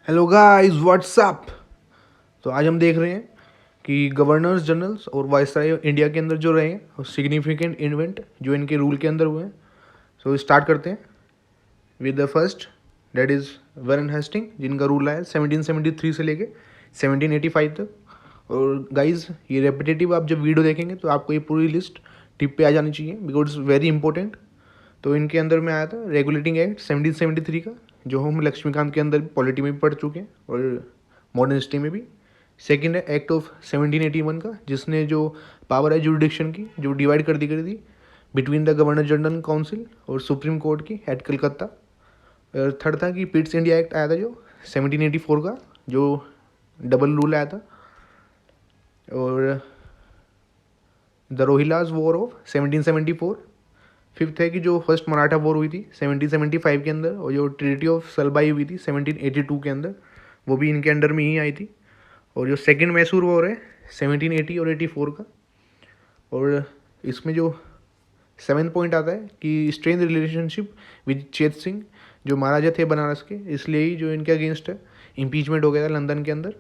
Hello guys, WhatsApp. तो आज हम देख रहे हैं कि गवर्नर्स जनरल्स और वायसराय इंडिया के अंदर जो रहे हैं और सिग्निफिकेंट इवेंट जो इनके रूल के अंदर हुए हैं। सो स्टार्ट करते हैं with the first, that is Warren Hastings, जिनका रूल आया 1773 से लेके 1785 तक। और गाइस, ये रेपिटेटिव आप जब वीडियो देखेंगे तो आपको ये पूरी लिस्ट टिप पे आ जानी चाहिए बिकॉज इट्स वेरी इंपॉर्टेंट। तो इनके अंदर में आया था रेगुलेटिंग एक्ट 1773 का, जो हम लक्ष्मीकांत के अंदर पॉलिटी में भी पढ़ चुके हैं और मॉडर्न हिस्ट्री में भी। सेकेंड है एक्ट ऑफ 1781 का, जिसने जो पावर है जुडिक्शन की जो डिवाइड कर दी गई थी between the governor general council और सुप्रीम कोर्ट की एट कलकत्ता। और थर्ड था कि पिट्स इंडिया एक्ट आया था जो 1784 का, जो डबल रूल आया था। और द रोहिलाज वॉर ऑफ 1774। फिफ्थ है कि जो फर्स्ट मराठा वॉर हुई थी 1775 के अंदर, और जो ट्रीटी ऑफ सलबाई हुई थी 1782 के अंदर, वो भी इनके अंडर में ही आई थी। और जो सेकंड मैसूर वॉर है 1780 और 84 का। और इसमें जो सेवन पॉइंट आता है कि स्ट्रेन रिलेशनशिप विद चेत सिंह, जो महाराजा थे बनारस के, इसलिए ही जो इनके अगेंस्ट है इम्पीचमेंट हो गया था लंदन के अंदर।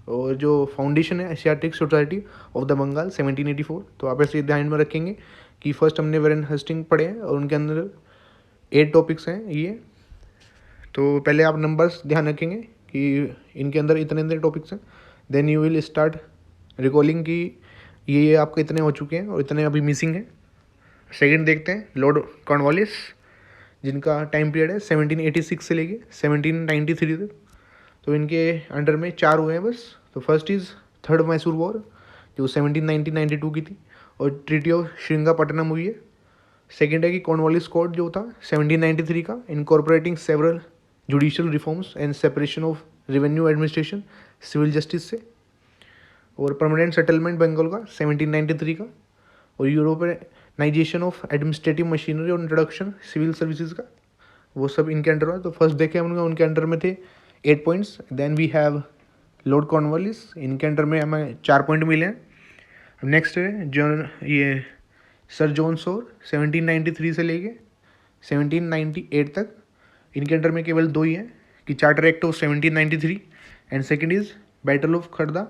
और जो फाउंडेशन है Asiatic Society of the Bengal 1784। तो आप ऐसे ध्यान में रखेंगे कि फर्स्ट हमने वैरन हेस्टिंग पढ़े हैं और उनके अंदर 8 टॉपिक्स हैं ये। तो पहले आप नंबर्स ध्यान रखेंगे कि इनके अंदर इतने इतने टॉपिक्स हैं, then you will start recalling कि ये आपके इतने हो चुके हैं और इतने अभी मिसिंग हैं। सेकंड देखते हैं लॉर्ड कॉर्नवालिस, जिनका टाइम पीरियड है 1786 से लेके 1793 तक। तो इनके अंडर में 4 हुए हैं बस। तो first is third Mysore war, जो 1792 की थी और ट्रीटी ऑफ श्रृंगापट्टनम हुई है। सेकेंड है कि कॉर्नवालिस कोड जो था 1793 का, incorporating several judicial reforms and separation of revenue administration civil justice से। और परमानेंट सेटलमेंट बंगाल का 1793 का। और यूरोपनाइजेशन ऑफ एडमिनिस्ट्रेटिव मशीनरी और इंट्रोडक्शन सिविल सर्विसेज का, वो सब इनके अंडर है। तो फर्स्ट देखे हमने, उनके अंडर में थे 8 points. Then we have Lord Cornwallis, इनके अंडर में हमें 4 पॉइंट मिले हैं। नेक्स्ट है जो ये सर जॉन सोर 1793 से लेके 1798 तक, इनके अंडर में केवल 2 ही हैं कि charter act of 1793 and second is battle of Kharda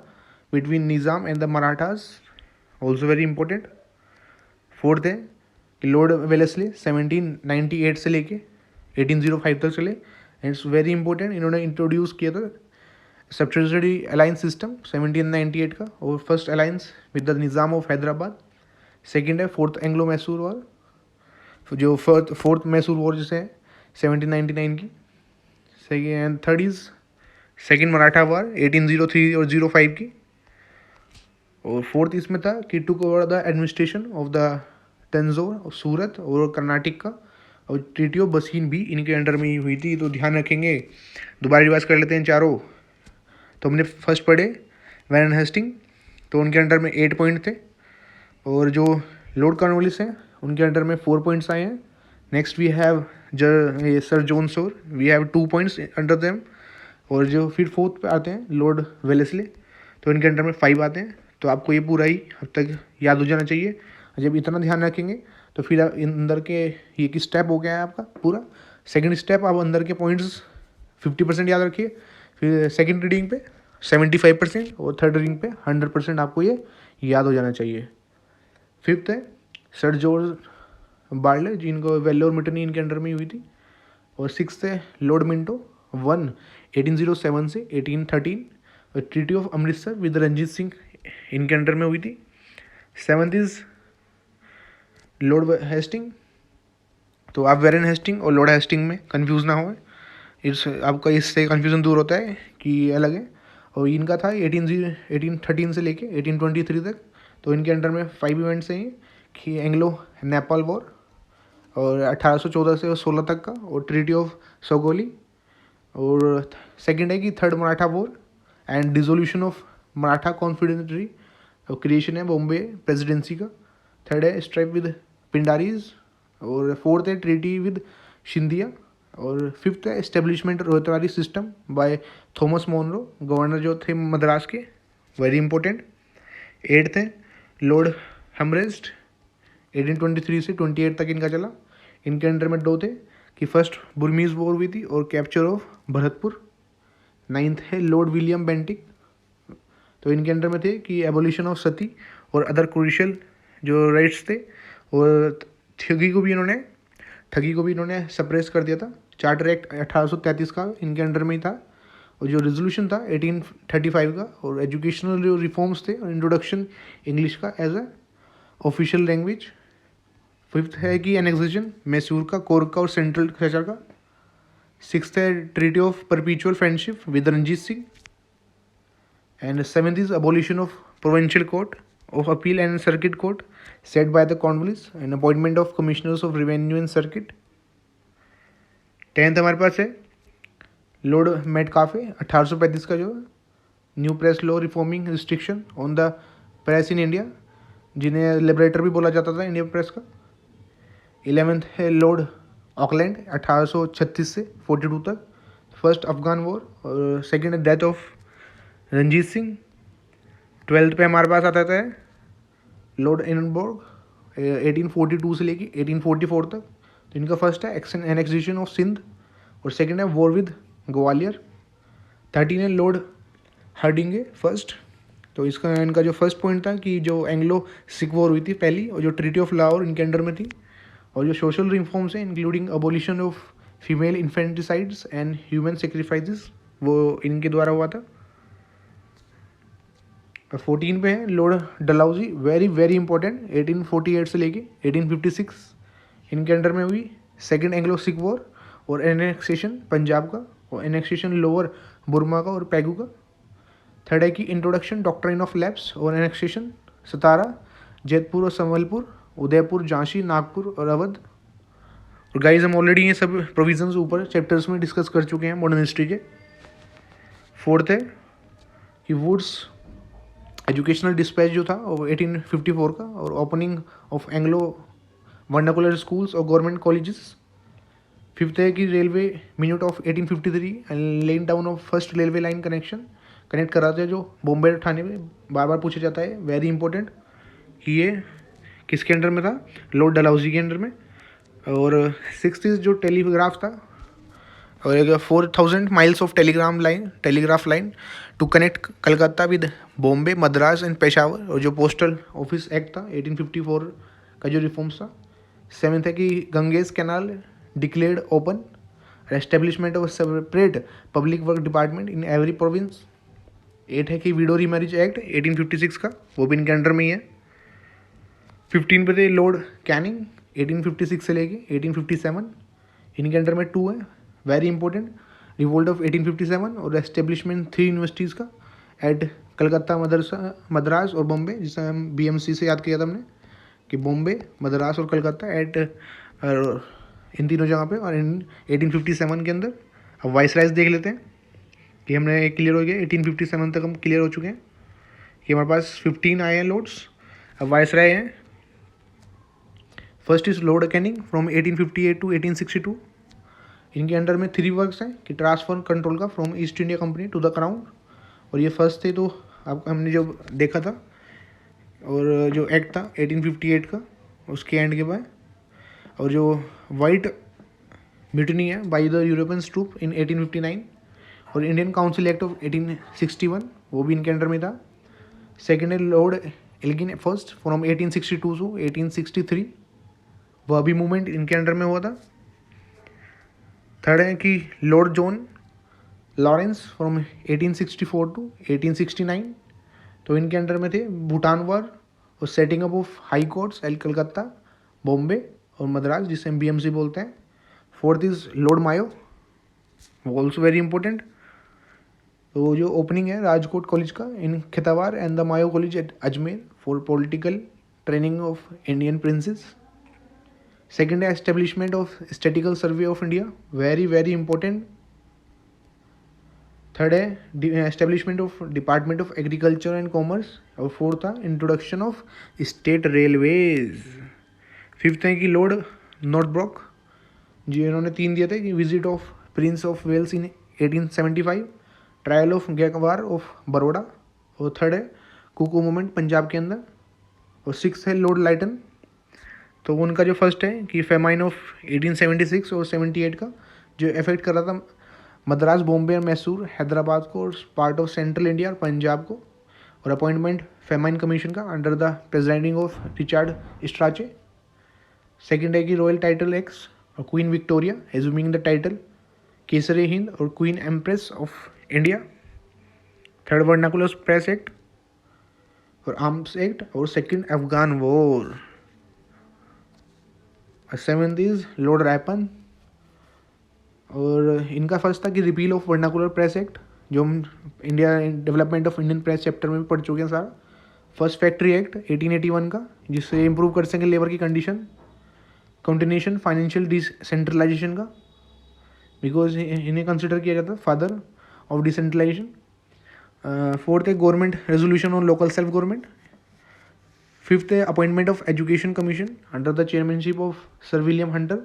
between Nizam and the Marathas, also very important. Fourth है कि लॉर्ड वेलेस्ले 1798 से लेके 1805 तक चले, एंड इट्स वेरी इंपॉर्टेंट। इन्होंने इंट्रोड्यूस किया था सब्सिडरी अलायंस सिस्टम 1798 का, और first alliance with the Nizam of Hyderabad. Second है फोर्थ एंग्लो मैसूर वॉर, जो फोर्थ मैसूर वॉर जिसे है 1799 की। Second third is second Maratha war 1803 और 05 की। और फोर्थ इसमें था कि took over the administration of the Tanjore, Surat और कर्नाटक का। और ट्रीटी ऑफ बसीन भी इनके अंडर में ही हुई थी। तो ध्यान रखेंगे, दोबारा रिवाइज कर लेते हैं चारों। तो हमने फर्स्ट पढ़े वैरन हेस्टिंग, तो उनके अंडर में 8 पॉइंट थे। और जो लॉर्ड कॉर्नवालिस हैं उनके अंडर में 4 पॉइंट्स आए हैं। Next we have sir John Shore, we have 2 points under them. और जो फिर फोर्थ पे आते हैं लॉर्ड वेलेस्ले, तो इनके अंडर में 5 आते हैं। तो आपको ये पूरा ही अब तक याद हो जाना चाहिए। जब इतना ध्यान रखेंगे तो फिर अंदर के ये कि स्टेप हो गया है आपका पूरा। सेकंड स्टेप, आप अंदर के पॉइंट्स 50% याद रखिए, फिर सेकंड रीडिंग पे 75% और थर्ड रीडिंग पे 100% आपको ये याद हो जाना चाहिए। फिफ्थ है सर जॉर्ज बार्ले, जिनको वेल्लोर मिटनी इनके अंडर में हुई थी। और सिक्स है लॉर्ड मिंटो 1807 से 1813, और treaty of Amritsar with Ranjit Singh इनके अंडर में हुई थी। Seventh is Lord Hastings. तो आप वेरन हेस्टिंग और लॉर्ड हेस्टिंग में कंफ्यूज ना हो, इस आपका इससे कंफ्यूजन दूर होता है कि अलग है। और इनका था 1813 से लेके 1823 तक। तो इनके अंडर में 5 इवेंट्स हैं कि एंग्लो नेपाल वॉर, और 1814 से 16 तक का, और ट्रीटी ऑफ सोगोली। और सेकंड है कि third Maratha war and dissolution of Maratha confederacy, और क्रिएशन है बॉम्बे प्रेसिडेंसी का। थर्ड है स्ट्राइप विद पिंडारीज। और फोर्थ है ट्रीटी विद शिंदिया। और फिफ्थ है establishment Ryotwari system by Thomas Munro, governor जो थे मद्रास के, वेरी इंपॉर्टेंट। एट्थ है लॉर्ड हेमरेस्ट 1823 से 28 तक इनका चला। इनके अंडर में 2 थे कि फर्स्ट बुर्मीज वॉर हुई थी और कैप्चर ऑफ भरतपुर। नाइन्थ है लॉर्ड विलियम बेंटिक, तो इनके अंडर में थे कि एबोलिशन ऑफ सती और अदर क्रूशियल जो राइट्स थे, और ठगी को भी इन्होंने सप्रेस कर दिया था। चार्टर एक्ट 1833 का इनके अंडर में ही था, और जो रेजोल्यूशन था 1835 का, और एजुकेशनल जो रिफॉर्म्स थे, इंट्रोडक्शन इंग्लिश का as a official language. Fifth है कि एनेक्सेशन मैसूर का, कोर्ग का और सेंट्रल खचर का। सिक्स्थ है treaty of perpetual friendship with Ranjit Singh. And seventh is abolition of provincial court of appeal and circuit court set by the Cornwallis and appointment of commissioners of revenue and circuit. Tenth हमारे पास है Lord Metcalfe 1835 का, जो new press law reforming restriction on the press in India, जिन्हें liberator भी बोला जाता था इंडियन प्रेस का। 11th है लॉर्ड ऑकलैंड 1836 से 42 तक, फर्स्ट अफगान वॉर, और सेकेंड है death of Ranjit Singh. 12th पे हमारे पास आता है लॉर्ड एननबर्ग 1842 से लेके 1844 तक, तो इनका फर्स्ट है एनेक्सेशन ऑफ सिंध, और सेकेंड है वॉर विद ग्वालियर। 13 है लॉर्ड हर्डिंगे फर्स्ट, तो इसका इनका जो फर्स्ट पॉइंट था कि जो एंग्लो सिख वॉर हुई थी पहली, और जो ट्रीटी ऑफ लाहौर इनके अंडर में थी, और जो सोशल रिफॉर्म्स हैं including abolition of female infanticides and human sacrifices, वो इनके द्वारा हुआ था। 14 पे है lord Dalhousie, very very important, 1848 से लेके 1856 इनके अंडर में हुई सेकेंड एंग्लो सिख वॉर, और एनेक्सेशन पंजाब का, और एनेक्सेशन लोअर बुर्मा का और पैगू का। थर्ड है कि इंट्रोडक्शन डॉक्ट्राइन ऑफ लैप्स और एनेक्सेशन सतारा, जैतपुर और संबलपुर, उदयपुर, झांसी, नागपुर और अवध। और गाइस हम ऑलरेडी ये सब प्रोविजंस ऊपर चैप्टर्स में डिस्कस कर चुके हैं मॉडर्न हिस्ट्री के। फोर्थ है कि वुड्स एजुकेशनल डिस्पैच जो था वो 1854 का, और opening of Anglo vernacular schools और गवर्नमेंट कॉलेजेस। फिफ्थ है कि railway minute of 1853 and laying down of first railway line connect कराते हैं, जो बॉम्बे ठाणे में बार बार पूछा जाता है, वेरी इंपॉर्टेंट, कि ये किसके अंडर में था, लॉर्ड डलहौजी के अंडर में। और सिक्स्थ इज जो टेलीग्राफ था, और एक 4000 miles of telegraph line to connect Calcutta with Bombay, Madras and Peshawar, और जो पोस्टल ऑफिस एक्ट था 1854 का जो रिफॉर्म्स था। सेवेंथ है कि Ganges canal declared open, establishment of separate public work department in every province. 8 है कि विडो रीमैरिज एक्ट 1856 का, वो भी इनके अंडर में ही है। 15 पे थे लॉर्ड कैनिंग 1856 से लेके 1857, इनके अंडर में 2 है, वेरी इंपॉर्टेंट, रिवोल्ट ऑफ 1857 और एस्टेब्लिशमेंट 3 यूनिवर्सिटीज़ का एट कलकत्ता, मद्रास और बॉम्बे, जिसे हम BMC से याद किया था हमने कि बॉम्बे, मद्रास और कलकत्ता एट इन तीनों जगह पे, और इन 1857 के अंदर। अब वाइस राइज देख लेते हैं कि हमने क्लियर हो गया, 1857 तक हम क्लियर हो चुके हैं कि हमारे पास 15 आए हैं लॉर्ड्स। अब वाइस राय हैं, first is lord Canning from 1858 to 1862, इनके अंडर में 3 वर्क्स हैं कि ट्रांसफर कंट्रोल का from East India company to the crown, और ये फर्स्ट थे, तो अब हमने जो देखा था, और जो एक्ट था 1858 का उसके एंड के बाद, और जो वाइट म्यूटनी है बाय द यूरोपियन ट्रूप इन 1859, और इंडियन काउंसिल एक्ट ऑफ 1861 वो भी इनके अंडर में था। सेकेंड है lord Elgin first from 1862 to 1863, वह भी मूवमेंट इनके अंडर में हुआ था। थर्ड है कि lord John Lawrence from 1864 to 1869, तो इनके अंडर में थे भूटान वॉर और setting up of high courts एल कलकत्ता, बॉम्बे और मद्रास, जिसे हम BMC बोलते हैं। फोर्थ इज लॉर्ड मायो, वो ऑल्सो वेरी इंपॉर्टेंट, तो जो ओपनिंग है राजकोट कॉलेज का in Kathiawar and the Mayo college at Ajmer for political training of Indian princes. Second है establishment of statistical survey of India, very very important. Third है establishment of department of agriculture and commerce, और fourth था introduction of state railways. Fifth है कि Lord नॉर्थब्रॉक, जो इन्होंने 3 दिए थे कि visit of prince of Wales in 1875, trial of Gaekwar of Baroda, और थर्ड है कुको मूवमेंट पंजाब के अंदर, और सिक्स है लॉर्ड लाइटन, तो उनका जो फर्स्ट है कि फेमाइन ऑफ 1876 और 78 का जो इफेक्ट कर रहा था मद्रास, बॉम्बे और मैसूर, हैदराबाद को और पार्ट ऑफ सेंट्रल इंडिया और पंजाब को। और अपॉइंटमेंट फेमाइन कमीशन का under the presiding of Richard Strachey. Second है कि रॉयल टाइटल एक्ट्स और queen Victoria assuming the title Kaiser Hind और queen empress of India. Third vernacular press act और आर्म्स एक्ट और second Afghan war. Seventh is lord Ripon, और इनका first था कि repeal of vernacular press act, जो हम India development of Indian press chapter में भी पढ़ चुके हैं सारा। फर्स्ट फैक्ट्री एक्ट 1881 का, जिससे इम्प्रूव कर सकें लेबर की कंडीशन। कंटिन्यूशन फाइनेंशियल डिसेंट्रलाइजेशन का, बिकॉज इन्हें कंसिडर किया जाता है फादर ऑफ डिसेंट्रलाइजेशन। फोर्थ है government resolution on local self government. Fifth है appointment of education commission under the chairmanship of sir William Hunter.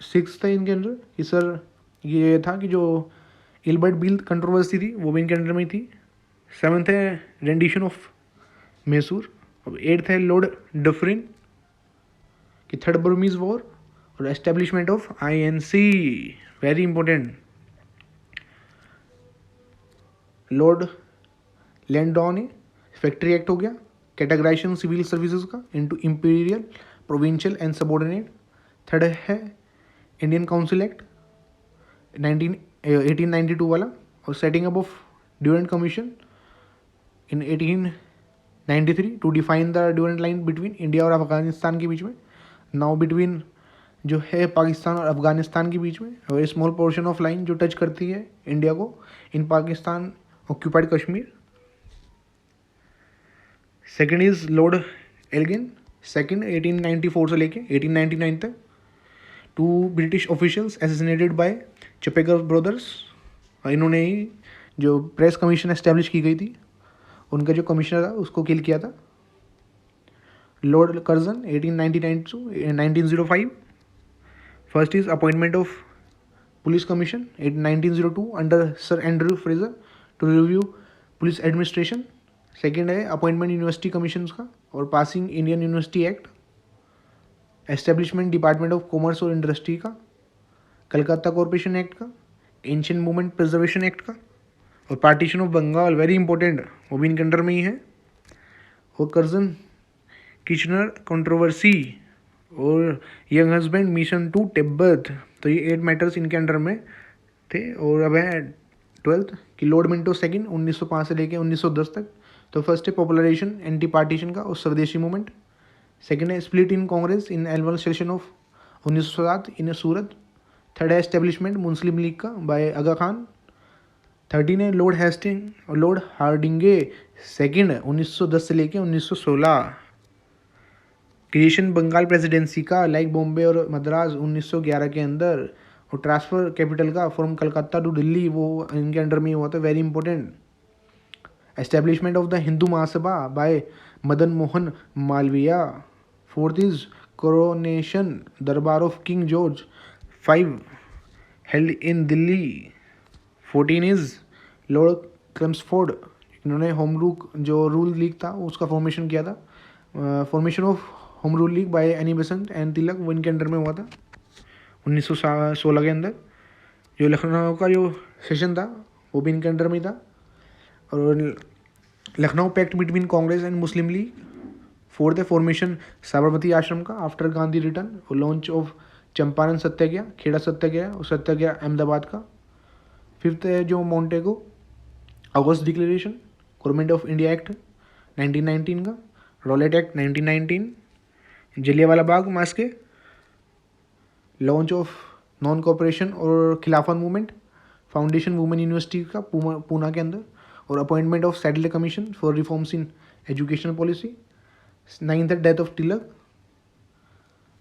Six है इनके अंदर कि सर ये था कि जो इलबर्ट बिल कंट्रोवर्सी थी वो भी इनके अंडर में थी। सेवन्थ है रेंडिशन ऑफ मैसूर। और एट्थ है लॉर्ड डफरिन कि थर्ड बर्मीज वॉर और establishment of INC, very important. Lord Lansdowne है फैक्ट्री एक्ट हो गया। कैटेगराइजेशन सिविल सर्विसेज का into imperial, provincial and subordinate. Third है इंडियन काउंसिल एक्ट 1892 वाला, और setting up of Durand commission in 1893 to define the Durand line between India और अफगानिस्तान के बीच में। नाउ बिटवीन जो है पाकिस्तान और अफगानिस्तान के बीच में, और स्मॉल पोर्शन ऑफ लाइन जो टच करती है इंडिया को in Pakistan occupied Kashmir. Second is lord Elgin, second 1894 से लेके 1899 तक। Two British officials assassinated by Chapekar brothers, इन्होंने ही जो प्रेस कमीशन एस्टेब्लिश की गई थी उनका जो कमिश्नर था उसको किल किया था। Lord Curzon 1899 to 1905। First is appointment of police commission 1902 under sir Andrew Fraser to review police administration. Second है अपॉइंटमेंट यूनिवर्सिटी कमीशन का और passing Indian university act. Establishment department of commerce और industry का, Calcutta corporation act का, ancient movement preservation act का, और partition of Bengal, very important, वो भी इनके अंडर में ही है। और कर्जन किचनर कंट्रोवर्सी और young husband mission to Tibet, तो ये 8 मैटर्स इनके अंडर में थे। और अब है 12th कि लॉर्ड मिंटो सेकंड 1905 से लेके 1910 तक। तो फर्स्ट है पॉपुलराइजेशन एंटी पार्टीशन का और स्वदेशी मूवमेंट। सेकेंड है split in Congress in annual session of 1907 in Surat. Third है एस्टेब्लिशमेंट मुस्लिम लीग का बाय आगा खान। 13 है लॉर्ड हेस्टिंग और लॉर्ड हार्डिंगे सेकेंड 1910 से लेके 1916। क्रिएशन बंगाल प्रेसिडेंसी का लाइक बॉम्बे और मद्रास 1911 के अंदर। और ट्रांसफ़र कैपिटल का फ्रॉम कलकत्ता टू दिल्ली वो इनके अंडर में हुआ था, very important. Establishment of the Hindu Mahasabha bye Madan Mohan Malaviya. Fourth is coronation durbar of king George 5 held in Delhi. 14 is lord Chelmsford, इन्होंने होम रूल लीग था उसका फॉर्मेशन किया था। Formation of home rule league by Annie Besant and Tilak वो इनके अंडर में हुआ था 1916 के अंदर। जो लखनऊ का जो सेशन था वो भी इनके अंडर में था। और Lucknow pact between Congress and Muslim League. Fourth है फॉर्मेशन साबरमती आश्रम का आफ्टर गांधी रिटर्न और लॉन्च ऑफ चंपारण सत्याग्रह, खेड़ा सत्याग्रह और सत्याग्रह अहमदाबाद का। फिफ्थ है जो Montagu August declaration, government of India act 1919 का, Rowlatt act 1919, Jallianwala Bagh massacre, launch of non cooperation और Khilafat movement, foundation women university का पूना के अंदर, और appointment of Saturday commission for reforms in educational policy. 9th है डेथ ऑफ तिलक,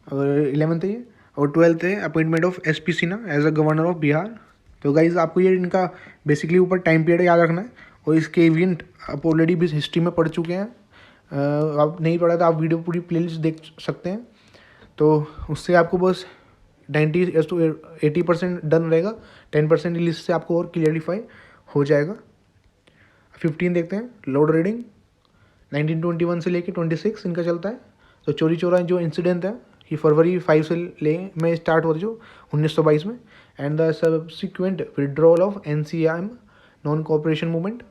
और 11th है ये, और 12th है appointment of SP Sinha as a governor of Bihar. तो गाइज आपको ये इनका बेसिकली ऊपर टाइम पीरियड याद रखना है, और इसके इवेंट आप ऑलरेडी भी हिस्ट्री में पढ़ चुके हैं। आप नहीं पढ़ा तो आप वीडियो पूरी प्लेलिस्ट देख सकते हैं, तो उससे आपको बस 90 to 80% डन रहेगा। 10% लिस्ट से आपको और क्लियरिफाई हो जाएगा। 15 देखते हैं लॉर्ड रीडिंग 1921 से लेके 26 इनका चलता है। तो चोरी चोरा जो इंसिडेंट है ये फरवरी 5 से ले में स्टार्ट हुआ था जो 1922 में। and the subsequent withdrawal of NCM non cooperation movement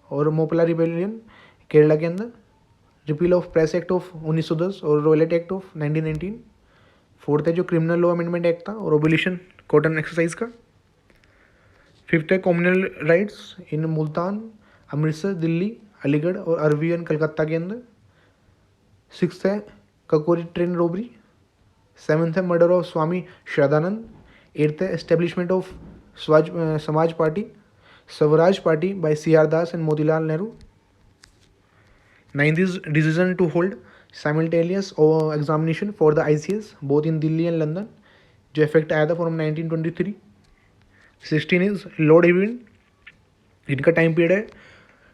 और मोपला रिबेलियन केरला के अंदर, repeal of press act of 1910 और रॉयलेट एक्ट ऑफ 1919। फोर्थ है जो क्रिमिनल लॉ अमेंडमेंट एक्ट था और ओबोलिशन कॉटन एक्सरसाइज का। फिफ्थ है communal riots in Multan, Amritsar, Delhi, Aligarh और अरवी एंड कलकत्ता के अंदर। सिक्स्थ है ककोरी ट्रेन रॉबरी। सेवन्थ है murder of Swami Shraddhanand. Eighth है establishment of Samaj party Swaraj party by CR Das and Motilal Nehru. Ninth is decision to hold simultaneous examination for the ICS both in Delhi and London, जो effect आया था from 1923। 16 is lord Irwin, इनका time period है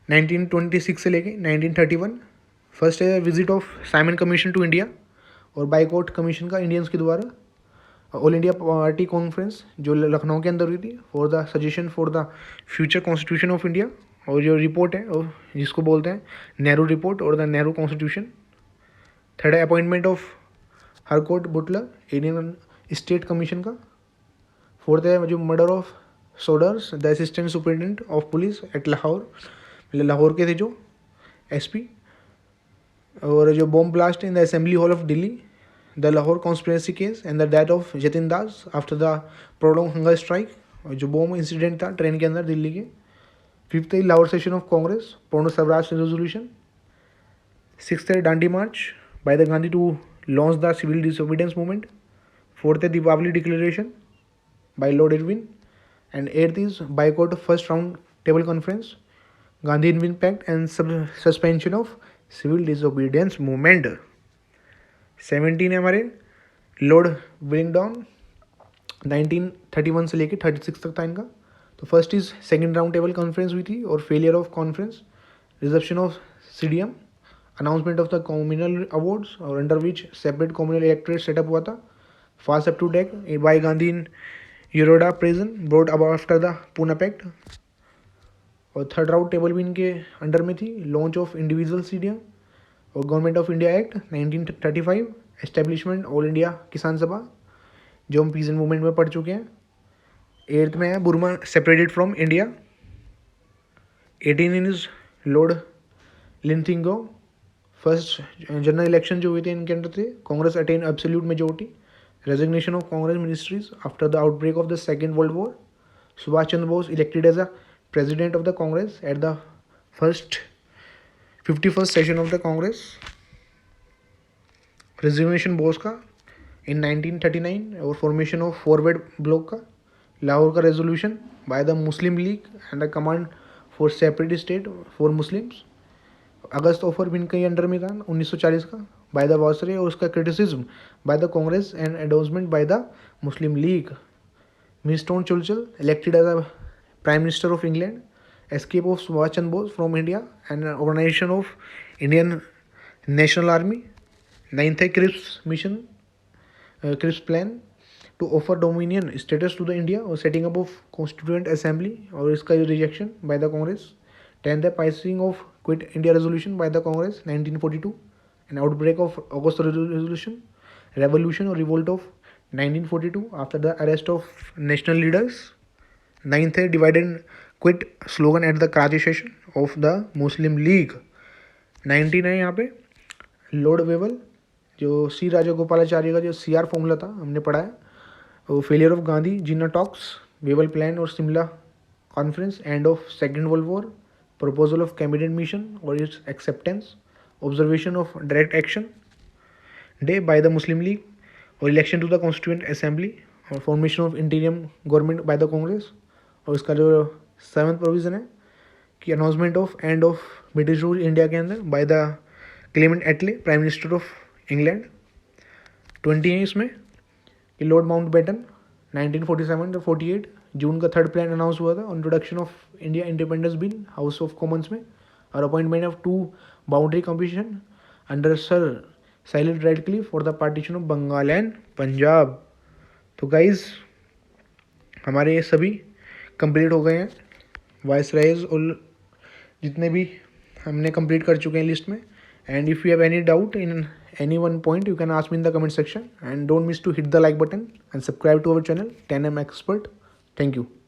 1926 से लेके 1931। First है visit of Simon commission to India और boycott commission का इंडियंस के द्वारा। ऑल इंडिया पार्टी कॉन्फ्रेंस जो लखनऊ के अंदर हुई थी for the suggestion for the future constitution of India, और जो रिपोर्ट है और जिसको बोलते हैं नेहरू रिपोर्ट और द नेहरू कॉन्स्टिट्यूशन। थर्ड है appointment of Harcourt Butler Indian state commission का। फोर्थ है जो murder of Saunders the assistant superintendent of police at Lahore, मतलब लाहौर के थे जो SP। और जो bomb blast in the assembly hall of Delhi, the Lahore conspiracy case and the death of Jatin Das after the prolong hunger strike, और जो बॉम्ब इंसिडेंट था train के अंदर दिल्ली के। फिफ्थ है लाहौर सेशन ऑफ कांग्रेस पूर्ण स्वराज रेजोल्यूशन। सिक्स्थ है Dandi march by the Gandhi to launch the civil disobedience movement. Fourth है Deepavali declaration by lord Irwin and eighth is boycott first round table conference, Gandhi Irwin pact and suspension of civil disobedience movement. 17 है हमारे Lord Willingdon, 1931 से लेके 36 तक था इनका। तो first is second round table conference हुई थी और failure of conference, resumption of CDM, announcement of the communal awards और under which separate communal electorate set up हुआ था। Fast up to death by Gandhi in Yerwada prison brought about after the Poona pact. और third round table भी इनके under में थी। Launch of individual CDM और government of India act 1935, establishment all India किसान सभा जो हम पीसन मूवमेंट में पढ़ चुके हैं। एट्थ में है Burma separated from India. 18 is Lord Linlithgow, first general election जो हुए थे इनके अंडर थे। Congress attain absolute majority, resignation of Congress ministries after the outbreak of the second world war. Subhash Chandra Bose elected as a president of the Congress at the first 51st session of the Congress। resignation Bose का in 1939 और formation of forward bloc का। लाहौर का resolution by the Muslim League and the command for separate state for Muslims। August offer भी इनके under में था 1940 का by the वासरे, और उसका criticism by the Congress and endorsement by the Muslim League। Winston Churchill elected as a Prime Minister of England, escape of Subhash Chandra Bose from India and organization of Indian National Army। Ninth है Cripps mission, Cripps plan to offer dominion status to the India और setting up of constituent assembly, और इसका rejection by the Congress. 10th है passing of quit India resolution by the Congress 1942 and outbreak of August resolution, revolution और revolt of 1942 after the arrest of national leaders. 9th है divide and quit slogan at the Karachi session of the Muslim League. 19 है यहाँ पे Lord Wavell, जो C Rajagopalachari का जो CR formula था हमने पढ़ा है, वो failure of Gandhi Jinnah talks, Wavell plan और Shimla conference, end of second world war, proposal of cabinet mission और its acceptance, observation of direct action day by the Muslim League और election to the constituent assembly और formation of interim government by the Congress. और इसका जो 7th provision है कि announcement of end of British rule India के अंदर बाय द क्लेमेंट एटले प्राइम मिनिस्टर ऑफ इंग्लैंड। 20 है इसमें कि लॉर्ड माउंटबेटन 1947 to 48 जून का थर्ड प्लान अनाउंस हुआ था, introduction of India independence bill house of commons में, और appointment of 2 boundary commission under sir Cyril Radcliffe for the partition of Bengal and Punjab. तो guys हमारे ये सभी कंप्लीट हो गए हैं वाइसराइज और जितने भी हमने कंप्लीट कर चुके हैं लिस्ट में। And if you have any doubt in any one point, you can ask me in the comment section, and don't miss to hit the like button and subscribe to our channel 10M Expert. Thank you.